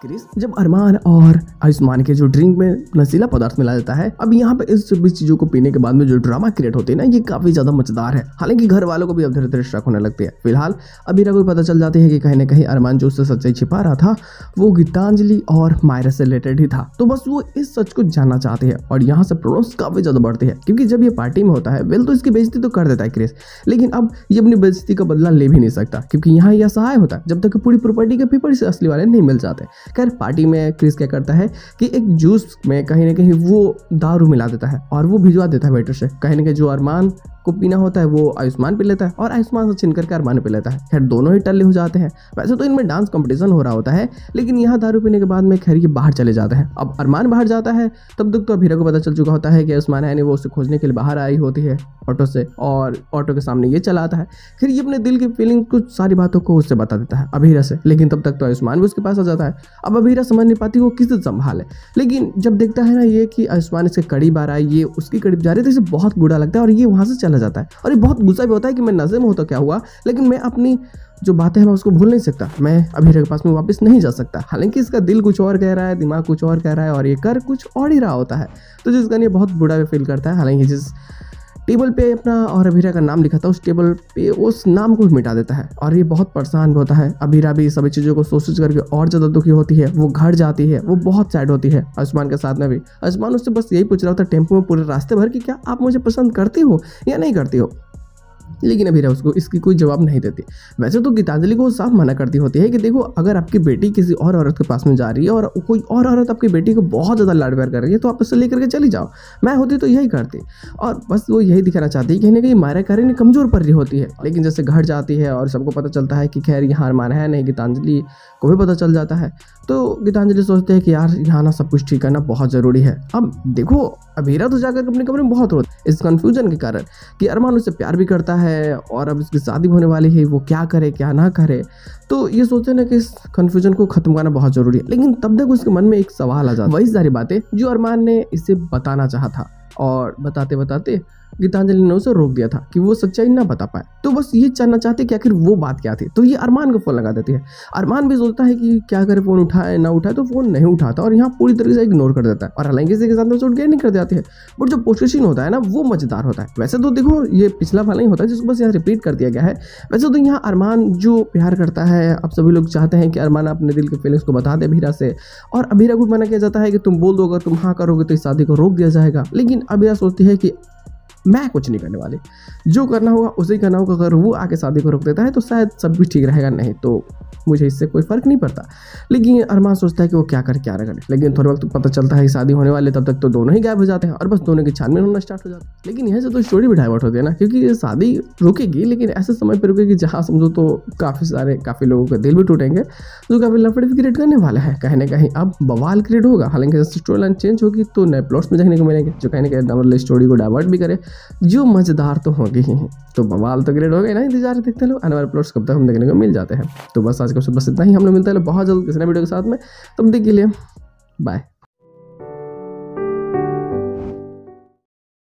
Chris जब अरमान और आयुष्मान के जो ड्रिंक में नशीला पदार्थ मिला जाता है, अब यहाँ पे इस सभी चीजों को पीने के बाद में जो ड्रामा क्रिएट होती है ना, ये काफी ज्यादा मजेदार है। हालांकि घर वालों को भी अब धीरे धीरे शक होने लगती है। फिलहाल अबीरा को पता चल जाती है कि कहीं ना कहीं अरमान जो उससे सच्चाई छिपा रहा था वो गीतांजलि और मायरा से रिलेटेड ही था। तो बस वो इस सच को जानना चाहते हैं और यहाँ से प्रॉब्लम्स काफी ज्यादा बढ़ती है, क्योंकि जब ये पार्टी में होता है वेल तो इसकी बेइज्जती तो कर देता है क्रिस, लेकिन अब ये अपनी बेइज्जती का बदला ले भी नहीं सकता, क्योंकि यहाँ यह असहाय होता है जब तक पूरी प्रॉपर्टी के पेपर से असली वाले नहीं मिल जाते। खैर पार्टी में क्रिस क्या करता है कि एक जूस में कहीं ना कहीं वो दारू मिला देता है और वो भिजवा देता है वेटर से। कहीं ना कहीं जो अरमान को पीना होता है वो आयुष्मान पी लेता है और आयुष्मान से छीन करके अरमान पी लेता है। खैर दोनों ही टल्ले हो जाते हैं। वैसे तो इनमें डांस कंपटीशन हो रहा होता है, लेकिन यहाँ दारू पीने के बाद में खैर ये बाहर चले जाते हैं। अब अरमान बाहर जाता है तब तक तो अबीरा को पता चल चुका होता है कि आयुष्मान है नहीं, वो उसे खोजने के लिए बाहर आई होती है ऑटो से और ऑटो के सामने ये चला आता है। फिर ये अपने दिल की फीलिंग कुछ सारी बातों को उससे बता देता है अबीरा से, लेकिन तब तक तो आयुष्मान भी उसके पास आ जाता है। अब अबीरा समझ नहीं पाती वो किससे संभाले, लेकिन जब देखता है ना ये कि आयुष्मान इसके करीब आ रहा है, ये उसकी करीब जा रही है, तो इसे बहुत बुरा लगता है और ये वहाँ से चला जाता है। और ये बहुत गुस्सा भी होता है कि मैं नशे में हूँ तो क्या हुआ, लेकिन मैं अपनी जो बातें हैं मैं उसको भूल नहीं सकता, मैं अबीरा के पास में वापस नहीं जा सकता। हालांकि इसका दिल कुछ और कह रहा है, दिमाग कुछ और कह रहा है और ये कर कुछ और ही रहा होता है। तो जिस कारण ये बहुत बुरा भी फील करता है। हालांकि जिस टेबल पे अपना और अबीरा का नाम लिखा था उस टेबल पे उस नाम को मिटा देता है और ये बहुत परेशान भी होता है। अबीरा भी सभी चीज़ों को सोच करके और ज़्यादा दुखी होती है। वो घर जाती है, वो बहुत सैड होती है। आयुष्मान के साथ में भी आयुष्मान उससे बस यही पूछ रहा था टेम्पो में पूरे रास्ते भर कि क्या आप मुझे पसंद करती हो या नहीं करती हो, लेकिन अबीरा उसको इसकी कोई जवाब नहीं देती। वैसे तो गीतांजलि को साफ मना करती होती है कि देखो अगर आपकी बेटी किसी और औरत के पास में जा रही है और कोई और औरत आपकी बेटी को बहुत ज़्यादा लाड प्यार कर रही है तो आप इससे लेकर के चली जाओ, मैं होती तो यही करती। और बस वो यही दिखाना चाहती है कहीं ना कहीं मायरा करीन कमज़ोर पड़ रही होती है। लेकिन जैसे घर जाती है और सबको पता चलता है कि खैर यहाँ अरमान है नहीं, गीतांजलि को भी पता चल जाता है, तो गीतांजलि सोचते हैं कि यार यहाँ ना सब कुछ ठीक करना बहुत ज़रूरी है। अब देखो अबीरा तो जाकर अपने कमरे में बहुत रोती इस कन्फ्यूजन के कारण कि अरमान उससे प्यार भी करता है और अब इसकी शादी होने वाली है, वो क्या करे क्या ना करे। तो ये सोचते हैं ना कि इस कन्फ्यूजन को खत्म करना बहुत ज़रूरी है, लेकिन तब तक उसके मन में एक सवाल आ जाता है, वही सारी बातें जो अरमान ने इसे बताना चाहा था और बताते बताते गीतांजलि ने उसे रोक दिया था कि वो सच्चाई ना बता पाए। तो बस ये जानना चाहते कि आखिर वो बात क्या थी। तो ये अरमान को फोन लगा देती है। अरमान भी सोचता है कि क्या करे, फोन उठाए ना उठाए, तो फोन नहीं उठाता और यहाँ पूरी तरीके से इग्नोर कर देता है और हालांकि इसी के साथ में उसको गेट नहीं कर जाती है। बट जो पोस्टेशन होता है ना वो मजेदार होता है। वैसे तो देखो ये पिछला वाला ही होता है जिसको बस यहाँ रिपीट कर दिया गया है। वैसे तो यहाँ अरमान जो प्यार करता है, अब सभी लोग चाहते हैं कि अरमान अपने दिल के फीलिंग्स को बता दे अबीरा से, और अबीरा को मना किया जाता है कि तुम बोल दो, अगर तुम हाँ करोगे तो इस शादी को रोक दिया जाएगा। लेकिन अबीरा सोचती है कि मैं कुछ नहीं करने वाली, जो करना होगा उसे ही करना होगा। अगर वो आके शादी को रोक देता है तो शायद सब कुछ ठीक रहेगा, नहीं तो मुझे इससे कोई फर्क नहीं पड़ता। लेकिन अरमान सोचता है कि वो क्या करे क्या करे। लेकिन थोड़े वक्त पता चलता है कि शादी होने वाली, तब तक तो दोनों ही गायब हो जाते हैं और बस दोनों की छानबीन होना स्टार्ट हो जाता है। लेकिन यहाँ से तो स्टोरी भी डाइवर्ट होती है ना, क्योंकि ये शादी रुकेगी लेकिन ऐसे समय पर रुकेगी जहाँ समझो तो काफ़ी लोगों के दिल भी टूटेंगे, जो काफ़ी लफड़े भी क्रिएट करने वाले हैं। कहीं ना कहीं अब बवाल क्रिएट होगा। हालांकि जैसे स्टोरी लाइन चेंज होगी तो नए प्लॉट्स में देखने को मिलेंगे जो कहीं ना कहीं स्टोरी को डाइवर्ट भी करे, जो मजेदार तो होगी ही। तो बवाल तो ग्रेड हो गए ना, इंतजार देखते लोग आने वाले प्लॉट्स कब तक हम देखने को मिल जाते हैं। तो बस आज का बस इतना ही, हम लोग मिलते हैं बहुत जल्द किसी नए वीडियो के साथ में। तब तक के लिए बाय।